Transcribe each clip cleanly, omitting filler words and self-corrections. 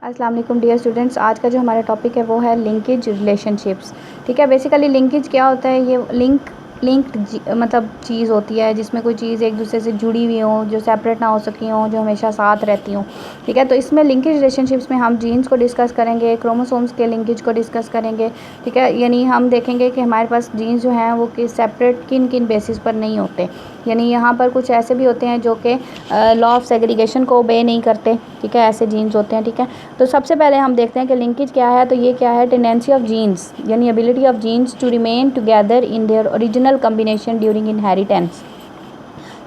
अस्सलाम वालेकुम dear students. आज का जो हमारा टॉपिक है वो है लिंकेज रिलेशनशिप्स। ठीक है, बेसिकली लिंकेज क्या होता है? ये लिंक्ड मतलब चीज़ होती है जिसमें कोई चीज़ एक दूसरे से जुड़ी हुई हो, जो सेपरेट ना हो सकी हो, जो हमेशा साथ रहती हो। ठीक है, तो इसमें लिंकेज रिलेशनशिप्स में हम जीन्स को डिस्कस करेंगे, क्रोमोसोम्स के लिंकेज को डिस्कस करेंगे। ठीक है, यानी हम देखेंगे कि हमारे पास जीन्स जो हैं वो किस सेपरेट किन किन बेसिस पर नहीं होते। यानी यहाँ पर कुछ ऐसे भी होते हैं जो कि लॉ ऑफ सेग्रीगेशन को ओबे नहीं करते। ठीक है, ऐसे जीन्स होते हैं। ठीक है, तो सबसे पहले हम देखते हैं कि लिंकेज क्या है। तो ये क्या है? टेंडेंसी ऑफ जीन्स, यानी ability of genes to remain together in their original combination during inheritance.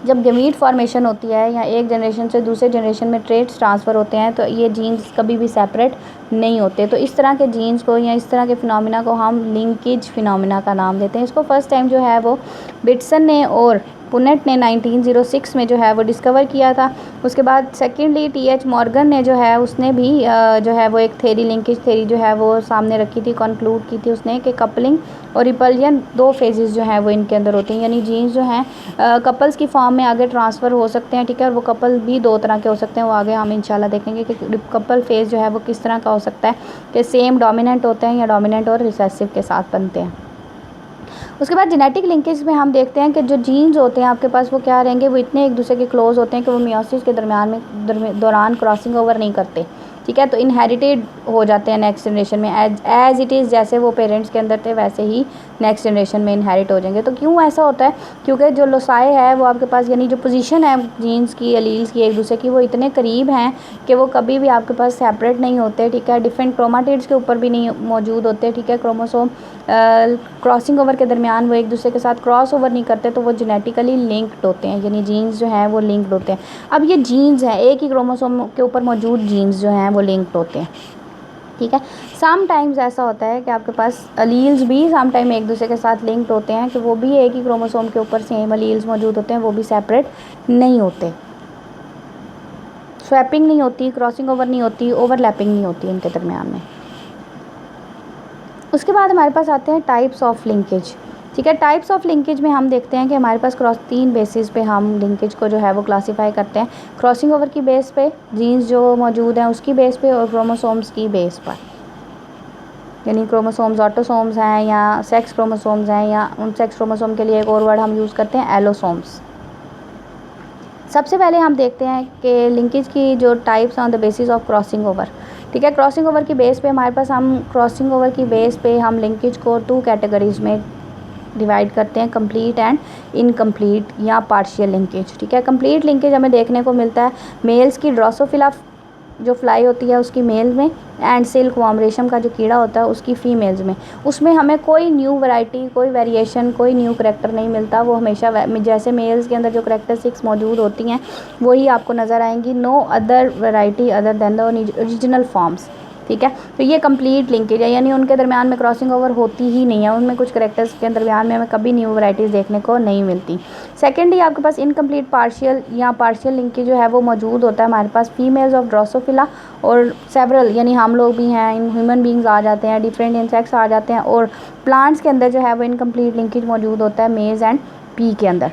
जब गमीट फॉर्मेशन होती है या एक जनरेशन से दूसरे जनरेशन में ट्रेट्स ट्रांसफ़र होते हैं तो ये जीन्स कभी भी सेपरेट नहीं होते। तो इस तरह के जीन्स को या इस तरह के फिनोमिना को हम लिंकेज फिनोमिना का नाम देते हैं। इसको फर्स्ट टाइम जो है वो बिटसन ने और पुनेट ने 1906 में जो है वो डिस्कवर किया था। उसके बाद सेकेंडली टी.एच. मॉर्गन ने जो है उसने भी जो है वो एक थेरी, लिंकेज थेरी जो है वो सामने रखी थी, कंक्लूड की थी उसने कि कपलिंग और रिपल्जन दो फेजेस जो हैं वो इनके अंदर होती हैं। यानी जीन्स जो हैं कपल्स की फॉर्म में आगे ट्रांसफ़र हो सकते हैं। ठीक है, और वो कपल भी दो तरह के हो सकते हैं। वो आगे हम इंशाल्लाह देखेंगे कि कपल फेज़ जो है वो किस तरह का हो सकता है, कि सेम डोमिनेंट होते हैं या डोमिनेंट और रिसेसिव के साथ बनते हैं। उसके बाद जेनेटिक लिंकेज में हम देखते हैं कि जो जीन्स होते हैं आपके पास वो क्या रहेंगे, वो इतने एक दूसरे के क्लोज होते हैं कि वो मियोसिस के दौरान क्रॉसिंग ओवर नहीं करते। ठीक है, तो इनहेरिटेड हो जाते हैं नेक्स्ट जनरेशन में एज इट इज़। जैसे वो पेरेंट्स के अंदर थे वैसे ही नेक्स्ट जनरेशन में इनहेरिट हो जाएंगे। तो क्यों ऐसा होता है? क्योंकि जो लोसाई है वो आपके पास, यानी जो पोजीशन है जीन्स की, एलील्स की एक दूसरे की, वो इतने करीब हैं कि वो कभी भी आपके पास सेपरेट नहीं होते। ठीक है, डिफरेंट क्रोमाटिड्स के ऊपर भी नहीं मौजूद होते। ठीक है, क्रोमोसोम क्रॉसिंग ओवर के दरमियान वो एक दूसरे के साथ क्रॉस ओवर नहीं करते, तो वो जेनेटिकली लिंक्ड होते हैं, यानी जीन्स जो हैं वो लिंक्ड होते हैं। अब ये जीन्स हैं, एक ही क्रोमोसोम के ऊपर मौजूद जीन्स जो हैं वो लिंक्ड होते हैं। ठीक है, सम टाइम्स ऐसा होता है कि आपके पास अलील्स भी सम टाइम एक दूसरे के साथ लिंक्ड होते हैं, कि वो भी एक ही क्रोमोसोम के ऊपर सेम अलील्स मौजूद होते हैं, वो भी सेपरेट नहीं होते। स्वैपिंग नहीं होती, क्रॉसिंग ओवर नहीं होती, ओवरलैपिंग नहीं होती इनके दरमियान में। उसके बाद हमारे पास आते हैं टाइप्स ऑफ लिंकेज। ठीक है, टाइप्स ऑफ लिंकेज में हम देखते हैं कि हमारे पास तीन बेसिस पे हम लिंकेज को जो है वो क्लासीफाई करते हैं। क्रॉसिंग ओवर की बेस पे, जीन्स जो मौजूद हैं उसकी बेस पे, और क्रोमोसोम्स की बेस पर। यानी क्रोमोसोम्स ऑटोसोम्स हैं या सेक्स क्रोमोसोम्स हैं, या उन सेक्स क्रोमोसोम के लिए एक और वर्ड हम यूज़ करते हैं एलोसोम्स। सबसे पहले हम देखते हैं कि लिंकेज की जो types on the basis of crossing over. ठीक है, क्रॉसिंग ओवर की बेस पे हमारे पास, हम क्रॉसिंग ओवर की बेस पे हम लिंकेज को टू कैटेगरीज में डिवाइड करते हैं, कंप्लीट एंड इनकम्प्लीट या पार्शियल लिंकेज। ठीक है, कंप्लीट लिंकेज हमें देखने को मिलता है मेल्स की ड्रोसोफिला जो फ्लाई होती है उसकी मेल में, एंड सिल्क वॉर्म रेशम का जो कीड़ा होता है उसकी फीमेल्स में। उसमें हमें कोई न्यू वैरायटी, कोई वेरिएशन, कोई न्यू करैक्टर नहीं मिलता। वो हमेशा जैसे मेल्स के अंदर जो करैक्टरिस्टिक्स मौजूद होती हैं वही आपको नज़र आएंगी। No other variety other than the original forms. ठीक है, तो ये कंप्लीट लिंकेज है, यानी उनके दरमियान में क्रॉसिंग ओवर होती ही नहीं है। उनमें कुछ करैक्टर्स के दरमियान में हमें कभी न्यू वैरायटीज़ देखने को नहीं मिलती। सेकेंडली आपके पास इनकम्प्लीट पार्शियल या पार्शियल लिंकेज जो है वो मौजूद होता है हमारे पास फीमेल्स ऑफ ड्रोसोफिला और सेवरल, यानी हम लोग भी हैं, इन ह्यूमन बींग्स आ जाते हैं, डिफरेंट इंसेक्ट्स आ जाते हैं, और प्लांट्स के अंदर जो है वो इनकम्प्लीट लिंकेज मौजूद होता है मेज एंड पी के अंदर।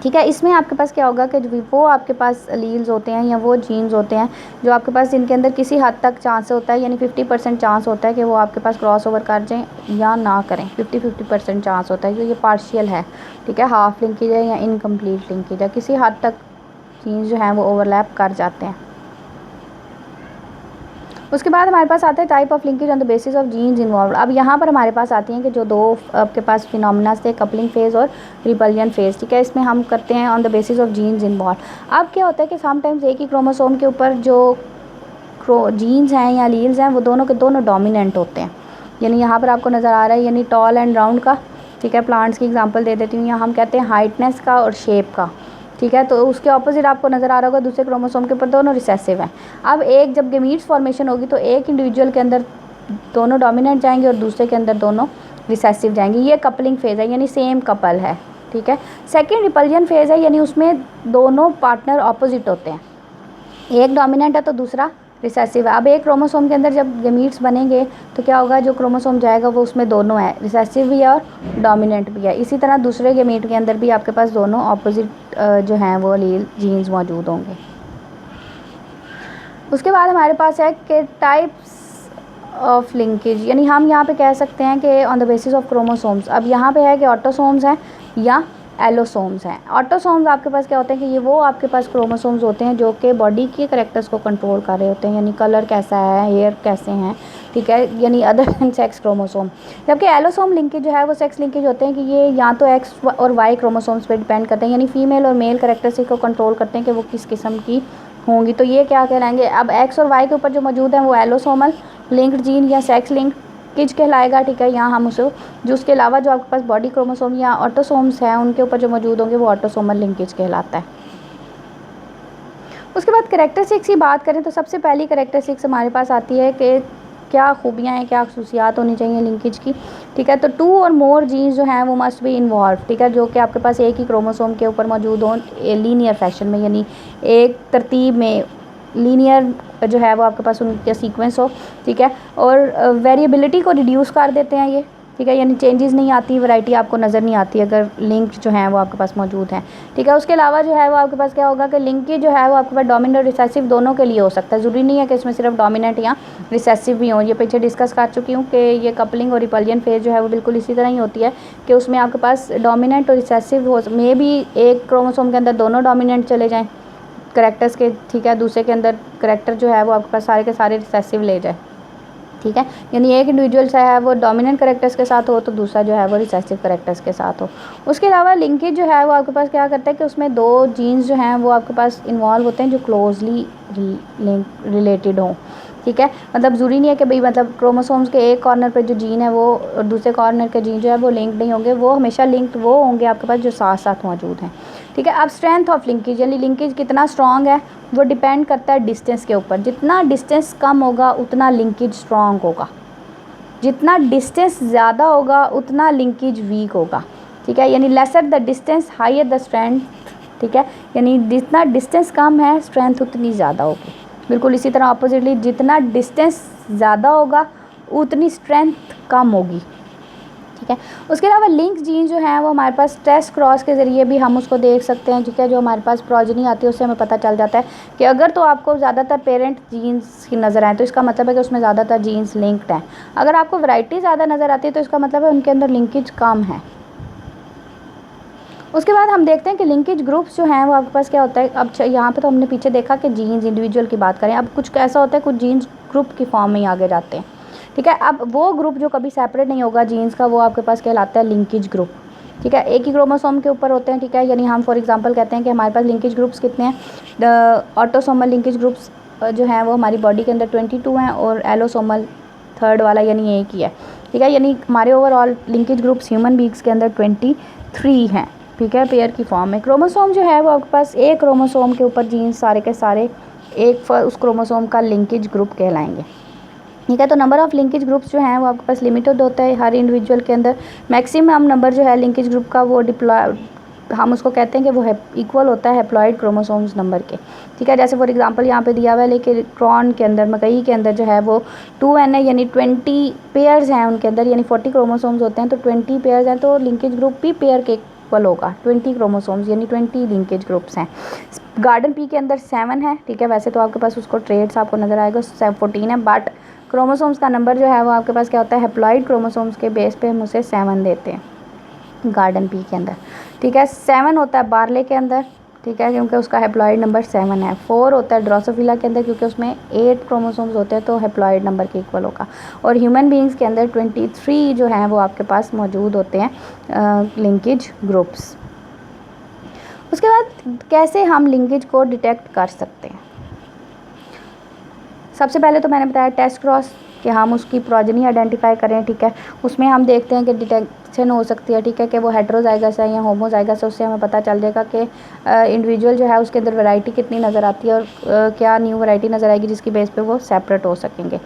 ठीक है, इसमें आपके पास क्या होगा कि वो आपके पास अलील्स होते हैं या वो जीन्स होते हैं जो आपके पास, इनके अंदर किसी हद तक चांस होता है, यानी 50% चांस होता है कि वो आपके पास क्रॉस ओवर कर जाएँ या ना करें। 50% चांस होता है, तो ये पार्शियल है। ठीक है, हाफ लिंकेज है या इनकम्प्लीट लिंकेज है, किसी हद तक जीन्स जो हैं वो ओवरलैप कर जाते हैं। उसके बाद हमारे पास आता है type of linkage on the basis of jeans involve. अब यहाँ पर हमारे पास आती हैं कि जो दो आपके पास फिनोमिना थे, कपलिंग फेज़ और रिपल्जन फेज़। ठीक है, इसमें हम करते हैं on the basis of jeans involve. अब क्या होता है कि समटाइम्स एक ही क्रोमोसोम के ऊपर जो जीन्स हैं या लील्स हैं वो दोनों के दोनों डोमिनेंट होते हैं। यानी यहाँ पर आपको नज़र आ रहा है, यानी टॉल एंड राउंड का। ठीक है, प्लांट्स की एग्जांपल दे देती हूँ, यहाँ हम कहते हैं हाइटनेस का और शेप का। ठीक है, तो उसके ऑपोजिट आपको नज़र आ रहा होगा दूसरे क्रोमोसोम के ऊपर दोनों रिसेसिव हैं। अब एक जब गमीट्स फॉर्मेशन होगी तो एक इंडिविजुअल के अंदर दोनों डोमिनेंट जाएंगे और दूसरे के अंदर दोनों रिसेसिव जाएंगे। ये कपलिंग फेज़ है, यानी सेम कपल है। ठीक है, सेकेंड रिपल्जन फेज़ है, यानी उसमें दोनों पार्टनर ऑपोजिट होते हैं, एक डोमिनेंट है तो दूसरा रिसेसिव है। अब एक क्रोमोसोम के अंदर जब गमीट्स बनेंगे तो क्या होगा, जो क्रोमोसोम जाएगा वो उसमें दोनों है, रिसेसिव भी है और डोमिनेंट भी है। इसी तरह दूसरे गमीट के अंदर भी आपके पास दोनों ऑपोजिट जो हैं वो लील जीन्स मौजूद होंगे। उसके बाद हमारे पास है कि टाइप्स ऑफ लिंकेज, यानी हम यहाँ पे कह सकते हैं कि on the basis of chromosomes. अब यहाँ पे है कि ऑटोसोम्स हैं या एलोसोम्स हैं। ऑटोसोम्स आपके पास क्या होते हैं कि ये वो आपके पास क्रोमोसोम्स होते हैं जो कि बॉडी के करैक्टर्स को कंट्रोल कर रहे होते हैं, यानी कलर कैसा है, हेयर कैसे हैं, ठीक है, यानी अदर देन सेक्स क्रोमोसोम। जबकि एलोसोम लिंकेज जो है वो सेक्स लिंकेज होते हैं कि ये या तो एक्स और वाई क्रोमोसोम्स पे डिपेंड करते हैं, यानी फीमेल और मेल करैक्टरिस्टिक को कंट्रोल करते हैं कि वो किस किस्म की होंगी। तो ये क्या कहलाएंगे, अब एक्स और वाई के ऊपर जो मौजूद है वो एलोसोमल लिंक्ड जीन या सेक्स लिंकेज कहलाएगा, ठीक है। यहाँ हम उसे जो उसके अलावा जो आपके पास बॉडी क्रोमोसोम या ऑटोसोम्स हैं उनके ऊपर जो मौजूद होंगे वो ऑटोसोमल लिंकेज कहलाता है। उसके बाद करैक्टरिस्टिक्स की बात करें तो सबसे पहली करैक्टरिस्टिक्स हमारे पास आती है कि क्या खूबियाँ हैं, क्या खसूसियात होनी चाहिए लिंकेज की, ठीक है। तो 2 और मोर जीन्स जो हैं वो मस्ट बी इन्वॉल्व, ठीक है, जो कि आपके पास एक ही क्रोमोसोम के ऊपर मौजूद हों लीनियर फैशन में, यानी एक तरतीब में लीनियर जो है वो आपके पास उनका सीक्वेंस हो, ठीक है। और वेरिएबिलिटी को रिड्यूस कर देते हैं ये, ठीक है, यानी चेंजेस नहीं आती, वैरायटी आपको नज़र नहीं आती अगर लिंक जो है वो आपके पास मौजूद हैं, ठीक है। उसके अलावा जो है वो आपके पास क्या होगा कि लिंकेज जो है वो आपके पास डोमिनेंट और रिसेसिव दोनों के लिए हो सकता है, ज़रूरी नहीं है कि इसमें सिर्फ डोमिनेंट या रिसेसिव भी हो। ये पीछे डिस्कस कर चुकी हूँ कि ये कपलिंग और रिपल्जन फेज जो है वो बिल्कुल इसी तरह ही होती है कि उसमें आपके पास डोमिनेंट और रिसेसिव हो, मे भी एक क्रोमोसोम के अंदर दोनों डोमिनेंट चले जाएँ करैक्टर्स के, ठीक है, दूसरे के अंदर करैक्टर जो है वो आपके पास सारे के सारे रिसेसिव ले जाए, ठीक है, यानी एक इंडिविजुअल जो है वो डोमिनेंट करैक्टर्स के साथ हो तो दूसरा जो है वो रिसेसिव करैक्टर्स के साथ हो। उसके अलावा लिंकेज जो है वो आपके पास क्या करता है कि उसमें 2 जीन्स जो हैं वो आपके पास इन्वॉल्व होते हैं जो क्लोजली रिलेटेड हों, ठीक है। मतलब ज़रूरी नहीं है कि भाई मतलब क्रोमोसोम्स के एक कॉर्नर पर जो जीन है वो और दूसरे कॉर्नर के जीन जो है वो लिंक नहीं होंगे, वो हमेशा लिंक्ड वो होंगे आपके पास जो साथ साथ मौजूद हैं, ठीक है। अब स्ट्रेंथ ऑफ लिंकेज, यानी लिंकेज कितना स्ट्रॉन्ग है वो डिपेंड करता है डिस्टेंस के ऊपर। जितना डिस्टेंस कम होगा उतना लिंकेज स्ट्रॉन्ग होगा, जितना डिस्टेंस ज़्यादा होगा उतना लिंकेज वीक होगा, ठीक है, यानी lesser the distance higher the strength, ठीक है, यानी जितना डिस्टेंस कम है स्ट्रेंथ उतनी ज़्यादा होगी। बिल्कुल इसी तरह अपोजिटली जितना डिस्टेंस ज़्यादा होगा उतनी स्ट्रेंथ कम होगी, ठीक है। उसके अलावा लिंक जीन जो है वो हमारे पास टेस्ट क्रॉस के ज़रिए भी हम उसको देख सकते हैं, ठीक है। जो हमारे पास प्रोजेनी आती है उससे हमें पता चल जाता है कि अगर तो आपको ज़्यादातर पेरेंट जीन्स की नज़र आए तो इसका मतलब है कि उसमें ज़्यादातर जीन्स लिंक्ड हैं। अगर आपको वैरायटी ज़्यादा नज़र आती है तो इसका मतलब है उनके अंदर लिंकेज कम है। उसके बाद हम देखते हैं कि लिंकेज ग्रुप्स जो हैं वो आपके पास क्या होता है। अब यहाँ पे तो हमने पीछे देखा कि जीन्स इंडिविजुअल की बात करें, अब कुछ ऐसा होता है कुछ जीन्स ग्रुप की फॉर्म में ही आगे जाते हैं, ठीक है। अब वो ग्रुप जो कभी सेपरेट नहीं होगा जीन्स का वो आपके पास कहलाता है लिंकेज ग्रुप, ठीक है। एक ही क्रोमोसोम के ऊपर होते हैं, ठीक है, यानी हम फॉर एग्जांपल कहते हैं कि हमारे पास लिंकेज ग्रुप्स कितने हैं। ऑटोसोमल लिंकेज ग्रुप्स जो हैं वो हमारी बॉडी के अंदर 22 हैं और एलोसोमल थर्ड वाला यानी एक ही है, ठीक है, यानी हमारे overall linkage groups human beings के अंदर 23 हैं, ठीक है, पेयर की फॉर्म में। क्रोमोसोम जो है वो आपके पास एक क्रोमोसोम के ऊपर जीन्स सारे के सारे एक उस क्रोमोसोम का लिंकेज ग्रुप कहलाएंगे, ठीक है। तो नंबर ऑफ़ लिंकेज ग्रुप्स जो हैं वो आपके पास लिमिटेड होता है हर इंडिविजुअल के अंदर। मैक्सिमम नंबर जो है लिंकेज ग्रुप का वो हम उसको कहते हैं कि वो है इक्वल होता है हैप्लॉइड क्रोमोसोम्स नंबर के, ठीक है। जैसे फॉर एग्जांपल यहाँ पे दिया हुआ है लेकिन क्रॉन के अंदर मकई के अंदर जो है वो 2n है, यानी 20 पेयर्स हैं उनके अंदर, यानी 40 क्रोमोसोम्स होते हैं तो 20 पेयर्स हैं तो लिंकेज ग्रुप भी पेयर के इक्वल होगा। 20 क्रोमोसोम्स यानी 20 लिंकेज ग्रुप्स हैं। गार्डन पी के अंदर 7 है, ठीक है, वैसे तो आपके पास उसको ट्रेड्स आपको नज़र आएगा 14 है, बट क्रोमोसोम्स का नंबर जो है वो आपके पास क्या होता है हैप्लॉइड क्रोमोसोम्स के बेस पे हम उसे 7 देते हैं गार्डन पी के अंदर, ठीक है। 7 होता है बार्ले के अंदर, ठीक है, क्योंकि उसका हैप्लॉइड नंबर 7 है। 4 होता है ड्रोसोफिला के अंदर क्योंकि उसमें 8 क्रोमोसोम्स होते हैं तो हैप्लॉइड नंबर के इक्वल होगा। और ह्यूमन बींग्स के अंदर 23 जो हैं वो आपके पास मौजूद होते हैं लिंकेज ग्रुप्स। उसके बाद कैसे हम लिंकेज को डिटेक्ट कर सकते हैं। सबसे पहले तो मैंने बताया टेस्ट क्रॉस कि हम उसकी प्रोजेनी आइडेंटिफाई करें, ठीक है। उसमें हम देखते हैं कि डिटेक्शन हो सकती है, ठीक है, कि वो हेट्रोजाइगस है या होमोजाइगस है। उससे हमें पता चल जाएगा कि इंडिविजुअल जो है उसके अंदर वैरायटी कितनी नज़र आती है और क्या न्यू वैरायटी नज़र आएगी जिसकी बेस पे वो सेपरेट हो सकेंगे।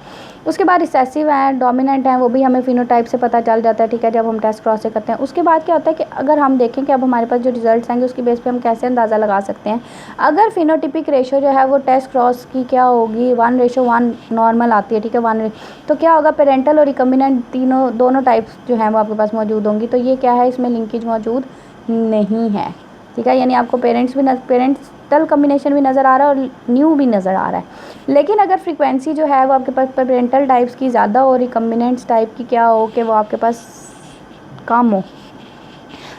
उसके बाद रिसेसिव हैं, डोमिनेंट हैं, वो भी हमें फिनोटाइप से पता चल जाता है, ठीक है, जब हम टेस्ट क्रॉस से करते हैं। उसके बाद क्या होता है कि अगर हम देखें कि अब हमारे पास जो रिजल्ट्स आएंगे उसकी बेस पे हम कैसे अंदाज़ा लगा सकते हैं। अगर फिनोटिपिक रेशो जो है वो टेस्ट क्रॉस की क्या होगी 1:1 नॉर्मल आती है, ठीक है, 1 तो क्या होगा पेरेंटल और रिकम्बिनेंट दोनों टाइप्स जो हैं वो आपके पास मौजूद होंगी। तो ये क्या है इसमें लिंकेज मौजूद नहीं है, ठीक है, यानी आपको पेरेंटल कम्बिनेशन भी नज़र आ रहा है और न्यू भी नज़र आ रहा है। लेकिन अगर फ्रीक्वेंसी जो है वो आपके पास पेरेंटल टाइप्स की ज़्यादा हो, रिकम्बिनेंट्स टाइप की क्या हो कि वो आपके पास कम हो,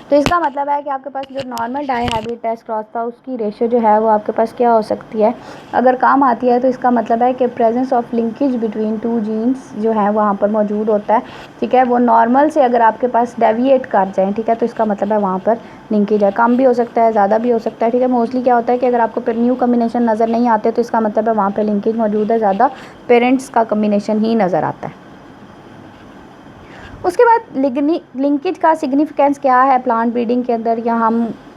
तो इसका मतलब है कि आपके पास जो normal dihybrid test cross था उसकी रेशियो जो है वो आपके पास क्या हो सकती है, अगर काम आती है, तो इसका मतलब है कि presence of linkage between two genes जो है वहाँ पर मौजूद होता है। ठीक है, वो नॉर्मल से अगर आपके पास डेविएट कर जाए, ठीक है, तो इसका मतलब है वहाँ पर लिंकेज है। कम भी हो सकता है, ज़्यादा भी हो सकता है। ठीक है, मोस्टली क्या होता है कि अगर आपको न्यू कम्बिनेशन नज़र नहीं आते तो इसका मतलब है वहाँ पर लिंकेज मौजूद है, ज़्यादा पेरेंट्स का कम्बिनेशन ही नज़र आता है। उसके बाद लिंकेज का सिग्निफिकेंस क्या है प्लांट ब्रीडिंग के अंदर, या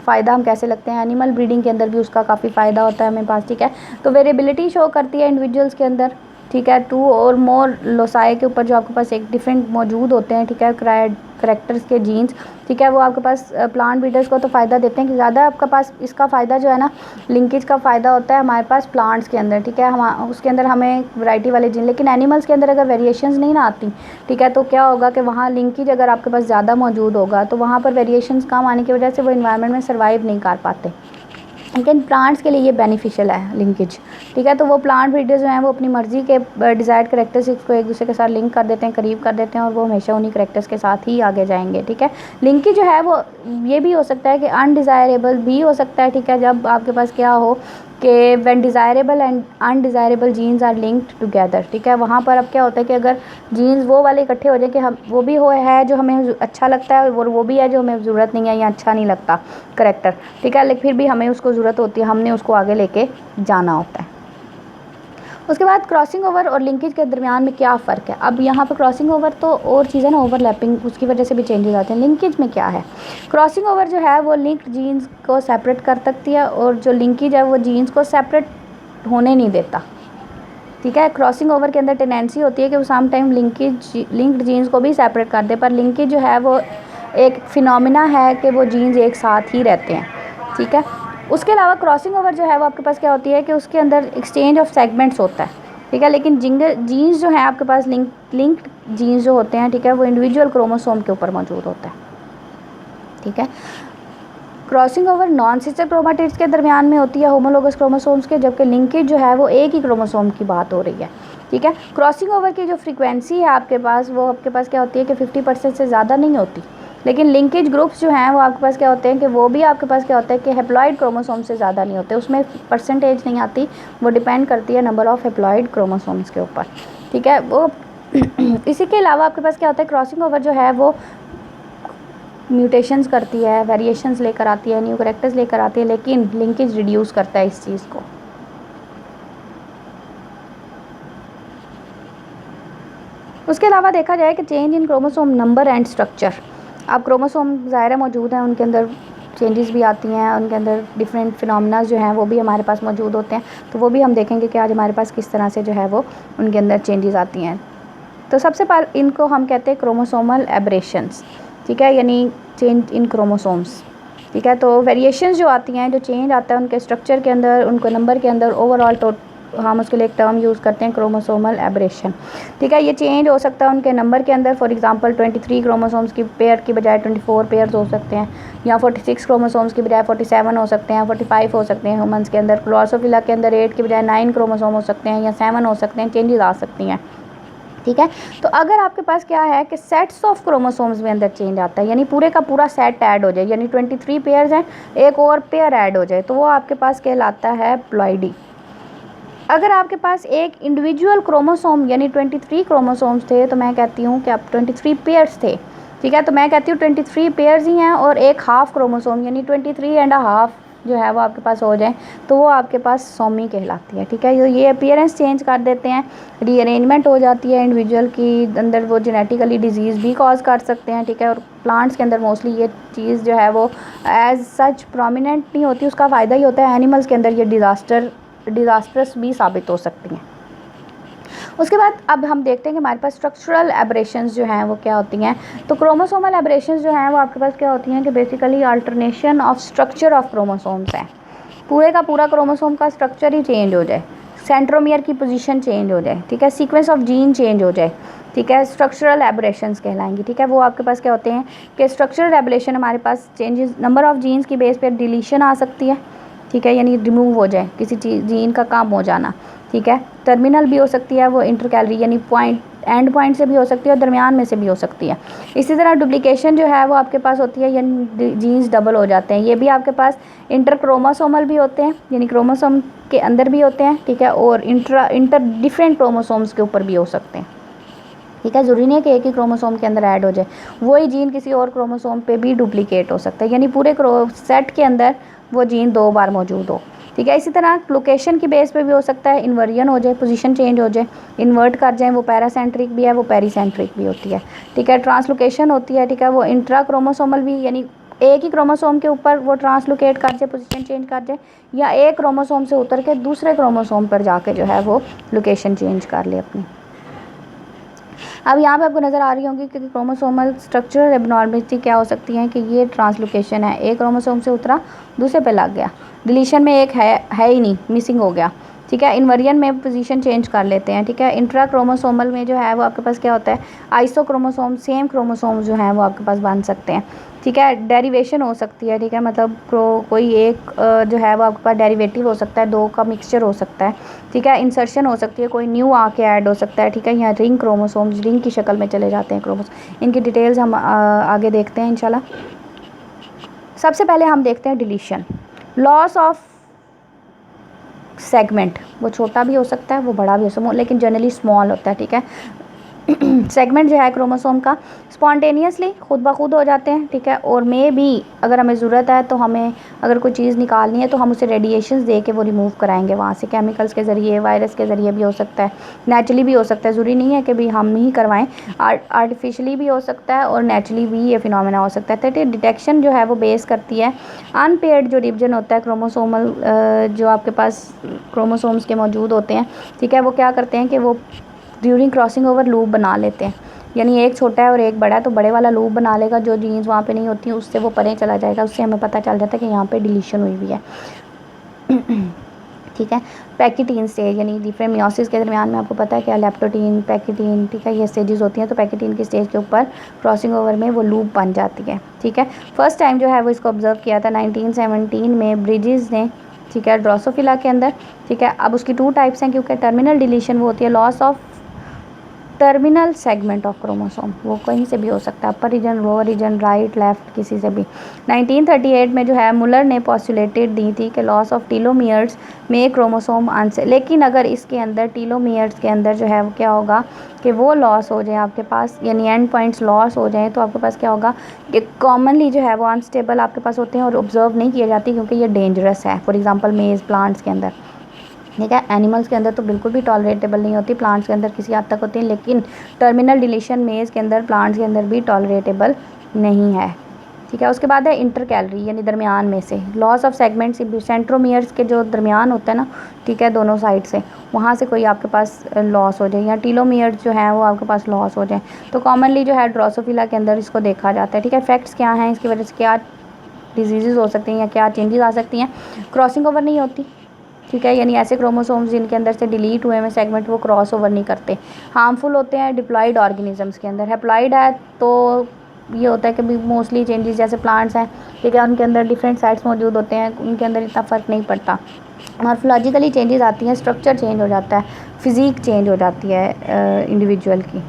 फ़ायदा हम कैसे लगते हैं, एनिमल ब्रीडिंग के अंदर भी उसका काफ़ी फ़ायदा होता है हमें पास। ठीक है, तो वेरिएबिलिटी शो करती है इंडिविजुअल्स के अंदर। ठीक है, 2 और मोर लोसाई के ऊपर जो आपके पास एक डिफरेंट मौजूद होते हैं, ठीक है, करेक्टर्स के जीन्स, ठीक है, वो आपके पास प्लांट ब्रीडर्स को तो फ़ायदा देते हैं कि ज़्यादा आपका पास इसका फ़ायदा जो है ना, लिंकेज का फ़ायदा होता है हमारे पास प्लांट्स के अंदर। ठीक है, हम उसके अंदर हमें वैरायटी वाले जीन, लेकिन एनिमल्स के अंदर अगर वेरिएशंस नहीं ना आती, ठीक है, तो क्या होगा कि वहाँ लिंकेज अगर आपके पास ज़्यादा मौजूद होगा तो वहाँ पर वेरिएशंस कम आने की वजह से वो इन्वायरमेंट में सर्वाइव नहीं कर पाते। लेकिन प्लांट्स के लिए ये बेनिफिशियल है लिंकेज। ठीक है, तो वो प्लांट ब्रीडर्स जो हैं वो अपनी मर्ज़ी के डिज़ायर्ड करेक्टरिस्टिक्स को एक दूसरे के साथ लिंक कर देते हैं, करीब कर देते हैं, और वो हमेशा उन्हीं करेक्टर्स के साथ ही आगे जाएंगे। ठीक है, लिंकेज जो है वो ये भी हो सकता है कि अनडिज़ायरेबल भी हो सकता है। ठीक है, जब आपके पास क्या हो कि when desirable and undesirable genes are linked together. ठीक है, वहाँ पर अब क्या होता है कि अगर जीन्स वो वाले इकट्ठे हो जाए कि हम वो भी हो है जो हमें अच्छा लगता है और वो भी है जो हमें ज़रूरत नहीं है या अच्छा नहीं लगता करेक्टर। ठीक है, लेकिन फिर भी हमें उसको ज़रूरत होती है, हमने उसको आगे लेके जाना होता है। उसके बाद क्रॉसिंग ओवर और लिंकेज के दरमियान में क्या फ़र्क है। अब यहाँ पर क्रॉसिंग ओवर तो और चीज़ है ना, ओवरलैपिंग, उसकी वजह से भी चेंजेस आते हैं। लिंकेज में क्या है, क्रॉसिंग ओवर जो है वो लिंक्ड जीन्स को सेपरेट कर सकती है, और जो लिंकेज है वो जीन्स को सेपरेट होने नहीं देता। ठीक है, क्रॉसिंग ओवर के अंदर टेंडेंसी होती है कि वो सम टाइम लिंक्ड जीन्स को भी सेपरेट कर दे, पर लिंकेज जो है वो एक फिनोमिना है कि वो जीन्स एक साथ ही रहते हैं। ठीक है, उसके अलावा क्रॉसिंग ओवर जो है वो आपके पास क्या होती है कि उसके अंदर एक्सचेंज ऑफ सेगमेंट्स होता है। ठीक है, लेकिन जीन्स जो है आपके पास लिंक्ड जीन्स जो होते हैं, ठीक है, वो इंडिविजुअल क्रोमोसोम के ऊपर मौजूद होता है। ठीक है, crossing over non sister chromatids के दरमियान में होती है, होमोलोगस क्रोमोसोम्स के, जबकि लिंकेज जो है वो एक ही क्रोमोसोम की बात हो रही है। ठीक है, क्रॉसिंग ओवर की जो फ्रीक्वेंसी है आपके पास, वो आपके पास क्या होती है कि 50% से ज़्यादा नहीं होती। लेकिन लिंकेज ग्रुप्स जो हैं वो आपके पास क्या होते हैं कि वो भी आपके पास क्या होता है कि हेप्लॉइड क्रोमोसोम से ज़्यादा नहीं होते, उसमें परसेंटेज नहीं आती, वो डिपेंड करती है नंबर ऑफ़ हेप्लॉइड क्रोमोसोम्स के ऊपर। ठीक है, वो इसी के अलावा आपके पास क्या होता है, क्रॉसिंग ओवर जो है वो म्यूटेशंस करती है, वेरिएशंस लेकर आती है, न्यू करेक्टर्स लेकर आती है, लेकिन लिंकेज रिड्यूस करता है इस चीज़ को। उसके अलावा देखा जाए कि change in chromosome number and structure. अब क्रोमोसोम ज़ाहिर मौजूद हैं, उनके अंदर चेंजेस भी आती हैं, उनके अंदर डिफरेंट फिनोमेना जो हैं वो भी हमारे पास मौजूद होते हैं, तो वो भी हम देखेंगे कि आज हमारे पास किस तरह से जो है वो उनके अंदर चेंजेस आती हैं। तो सबसे पहले इनको हम कहते हैं क्रोमोसोमल एब्रेशंस। ठीक है, यानी चेंज इन क्रोमोसोम्स। ठीक है, तो वेरिएशंस जो आती हैं, जो चेंज आता है उनके स्ट्रक्चर के अंदर, उनके नंबर के अंदर, ओवरऑल हम उसके लिए एक टर्म यूज़ करते हैं क्रोमोसोमल एब्रेशन। ठीक है, ये चेंज हो सकता है उनके नंबर के अंदर, फॉर एग्जांपल 23 क्रोमोसोम्स की पेयर की बजाय 24 पेयर्स हो सकते हैं, या 46 क्रोमोसोम्स की बजाय 47 हो सकते हैं, 45 हो सकते हैं ह्यूमंस के अंदर। ड्रोसोफिला के अंदर 8 की बजाय 9 क्रोमोसोम हो सकते हैं, या 7 हो सकते हैं, चेंजेस आ सकती हैं। ठीक है, तो अगर आपके पास क्या है कि सेट्स ऑफ क्रोमोसोम्स में अंदर चेंज आता है, यानी पूरे का पूरा सेट ऐड हो जाए, यानी 23 पेयर्स हैं, एक और पेयर ऐड हो जाए, तो वो आपके पास कहलाता है प्लॉइडी। अगर आपके पास एक इंडिविजुअल क्रोमोसोम यानी 23 क्रोमोसोम्स थे, तो मैं कहती हूँ कि आप 23 पेयर्स थे। ठीक है, तो मैं कहती हूँ 23 पेयर्स ही हैं, और एक हाफ क्रोमोसोम यानी 23.5 जो है वो आपके पास हो जाए, तो वो आपके पास सोमी कहलाती है। ठीक है, ये अपीयरेंस चेंज कर देते हैं, रीअरेंजमेंट हो जाती है इंडिविजुअल की अंदर, वो जेनेटिकली डिजीज़ भी कॉज कर सकते हैं। ठीक है, और प्लांट्स के अंदर मोस्टली ये चीज़ जो है वो एज सच प्रोमिनेंट नहीं होती, उसका फ़ायदा ही होता है। एनिमल्स के अंदर ये डिज़ास्टरस भी साबित हो सकती हैं। उसके बाद अब हम देखते हैं कि हमारे पास स्ट्रक्चरल एब्रेशंस जो हैं वो क्या होती हैं। तो क्रोमोसोमल एब्रेशंस जो हैं वो आपके पास क्या होती हैं कि basically alternation of structure of chromosomes हैं, पूरे का पूरा क्रोमोसोम का स्ट्रक्चर ही चेंज हो जाए। सेंट्रोमियर की पोजीशन चेंज हो जाए, ठीक है, सीक्वेंस ऑफ जीन चेंज हो जाए, ठीक है, स्ट्रक्चरल एबरेशंस कहलाएंगी, ठीक है। वो आपके पास क्या होते हैं कि स्ट्रक्चरल एबरेशन हमारे पास चेंजेस नंबर ऑफ जीन्स की बेस पर डिलीशन आ सकती है, ठीक है, यानी रिमूव हो जाए किसी चीज़ जीन का कम हो जाना, ठीक है। टर्मिनल भी हो सकती है वो इंटर कैलोरी यानी पॉइंट एंड पॉइंट से भी हो सकती है और दरमियान में से भी हो सकती है। इसी तरह डुप्लीकेशन जो है वो आपके पास होती है यानी जीन्स डबल हो जाते हैं। ये भी आपके पास इंटर क्रोमोसोमल भी होते हैं यानी क्रोमोसोम के अंदर भी होते हैं, ठीक है, और इंटर डिफरेंट क्रोमोसोम्स के ऊपर भी हो सकते हैं, ठीक है। ज़रूरी नहीं है कि एक ही क्रोमोसोम के अंदर ऐड हो जाए, वही जीन किसी और क्रोमोसोम पे भी डुप्लीकेट हो सकता है यानी पूरे सेट के अंदर वो जीन 2 बार मौजूद हो, ठीक है। इसी तरह लोकेशन की बेस पे भी हो सकता है इन्वर्जन हो जाए, पोजीशन चेंज हो जाए, इन्वर्ट कर जाए, वो पैरासेंट्रिक भी है वो पेरीसेंट्रिक भी होती है, ठीक है। ट्रांसलोकेशन होती है, ठीक है, वो इंट्रा क्रोमोसोमल भी यानी एक ही क्रोमोसोम के ऊपर वो ट्रांसलोकेट कर जाए, पोजीशन चेंज कर जाए, या एक क्रोमोसोम से उतर के दूसरे क्रोमोसोम पर जाके जो है वो लोकेशन चेंज कर ले अपनी। अब यहाँ पे आपको नज़र आ रही होंगी कि क्रोमोसोमल स्ट्रक्चरल एबनॉर्मलिटी क्या हो सकती है कि ये ट्रांसलोकेशन है, एक क्रोमोसोम से उतरा दूसरे पे लग गया, डिलीशन में एक है ही नहीं, मिसिंग हो गया, ठीक है। इन्वर्जन में पोजीशन चेंज कर लेते हैं, ठीक है। इंट्रा क्रोमोसोमल में जो है वो आपके पास क्या होता है आइसो क्रोमोसोम सेम क्रोमोसोम जो हैं वो आपके पास बन सकते हैं, ठीक है। डेरिवेशन हो सकती है, ठीक है, मतलब कोई एक जो है वो आपके पास डेरिवेटिव हो सकता है, 2 का मिक्सचर हो सकता है, ठीक है। इंसर्शन हो सकती है, कोई न्यू आके ऐड हो सकता है, ठीक है। यहाँ रिंग क्रोमोसोम्स रिंग की शक्ल में चले जाते हैं क्रोमोसोम, इनकी डिटेल्स हम आगे देखते हैं इंशाल्लाह। सबसे पहले हम देखते हैं डिलीशन, लॉस ऑफ सेगमेंट, वो छोटा भी हो सकता है वो बड़ा भी हो सकता है लेकिन जनरली स्मॉल होता है, ठीक है। सेगमेंट जो है क्रोमोसोम का स्पॉन्टेनियसली खुद ब खुद हो जाते हैं, ठीक है, और मे भी अगर हमें ज़रूरत है तो हमें अगर कोई चीज़ निकालनी है तो हम उसे रेडिएशंस दे के वो रिमूव कराएंगे वहाँ से, केमिकल्स के ज़रिए, वायरस के ज़रिए भी हो सकता है, नेचुरली भी हो सकता है, ज़रूरी नहीं है कि भी हम ही करवाएं, आर्टिफिशली भी हो सकता है और नेचुरली भी ये फिनोमेना हो सकता है। तो डिटेक्शन जो है वो बेस करती है अनपेयर्ड जो डिवीजन होता है क्रोमोसोमल जो आपके पास क्रोमोसोम्स के मौजूद होते हैं, ठीक है, वो क्या करते हैं कि वो ड्यूरिंग क्रॉसिंग ओवर लूप बना लेते हैं, यानी एक छोटा है और एक बड़ा है तो बड़े वाला लूप बना लेगा, जो जीन्स वहाँ पे नहीं होती उससे वो परे चला जाएगा, उससे हमें पता चल जाता है कि यहाँ पे डिलीशन हुई हुई है। ठीक है। पैकेटीन स्टेज यानी डिफरेंट मियोसिस के दरमियान में आपको पता है कि लेप्टोटीन पैकेटीन, ठीक है, ये स्टेजेस होती हैं, तो पैकेटीन की स्टेज के ऊपर क्रॉसिंग ओवर में वो लूप बन जाती है, ठीक है। फर्स्ट टाइम जो है वो इसको ऑब्जर्व किया था 1917 में ब्रिजेस ने, ठीक है, ड्रोसोफिला के अंदर, ठीक है। अब उसकी 2 टाइप्स हैं क्योंकि टर्मिनल डिलीशन वो होती है loss of terminal segment of chromosome, वो कहीं से भी हो सकता है, upper region, lower region, right, left, किसी से भी। 1938 में जो है मुलर ने पॉस्टुलेटेड दी थी कि लॉस ऑफ टीलोमियर्स में क्रोमोसोम आंसर, लेकिन अगर इसके अंदर टीलोमियर्स के अंदर जो है वो क्या होगा कि वो लॉस हो जाए आपके पास, यानी एंड पॉइंट्स लॉस हो जाएँ, तो आपके पास क्या होगा कि कॉमनली जो है वो अनस्टेबल आपके पास होते हैं और ऑब्जर्व नहीं किए जाती क्योंकि ये डेंजरस है। फॉर एग्जांपल मेज़ प्लांट्स के अंदर, ठीक है, एनिमल्स के अंदर तो बिल्कुल भी टॉलरेटेबल नहीं होती, प्लांट्स के अंदर किसी हद तक होती है, लेकिन टर्मिनल डिलीशन मेज़ के अंदर, प्लांट्स के अंदर भी टॉलरेटेबल नहीं है, ठीक है। उसके बाद है इंटर कैलोरी यानी दरमियान में से लॉस ऑफ सेगमेंट्स, सेंट्रोमियर्स के जो दरमियान होता है ना, ठीक है, दोनों साइड से वहाँ से कोई आपके पास लॉस हो जाए या टीलोमियर्स जो है वो आपके पास लॉस हो जाए, तो कॉमनली जो है ड्रोसोफिला के अंदर इसको देखा जाता है, ठीक है। फैक्ट्स क्या हैं, इसकी वजह से क्या डिजीज़ हो सकती हैं या क्या चेंजेस आ सकती हैं। क्रॉसिंग ओवर नहीं होती, ठीक है, यानी ऐसे क्रोमोसोम्स जिनके अंदर से डिलीट हुए हैं सेगमेंट वो क्रॉस ओवर नहीं करते। हार्मफुल होते हैं डिप्लॉयड ऑर्गेनिजम्स के अंदर, हैप्लॉयड है तो ये होता है कि भी मोस्टली चेंजेस जैसे प्लांट्स हैं, ठीक है, उनके अंदर डिफरेंट साइट्स मौजूद होते हैं, उनके अंदर इतना फ़र्क नहीं पड़ता। मॉर्फोलॉजिकली चेंजेस आती हैं, स्ट्रक्चर चेंज हो जाता है, फिज़िक चेंज हो जाती है इंडिविजुअल की।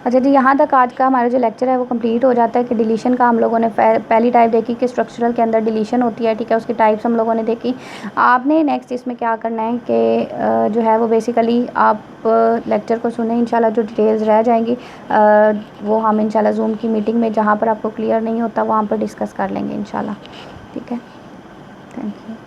अच्छा जी, यहाँ तक आज का हमारा जो लेक्चर है वो कंप्लीट हो जाता है कि डिलीशन का हम लोगों ने पहली टाइप देखी कि स्ट्रक्चरल के अंदर डिलीशन होती है, ठीक है, उसकी टाइप्स हम लोगों ने देखी। आपने नेक्स्ट इसमें क्या करना है कि जो है वो बेसिकली आप लेक्चर को सुने, इंशाल्लाह जो डिटेल्स रह जाएंगी वो हम इंशाल्लाह जूम की मीटिंग में जहाँ पर आपको क्लियर नहीं होता वहाँ पर डिस्कस कर लेंगे इंशाल्लाह, ठीक है। Thank you.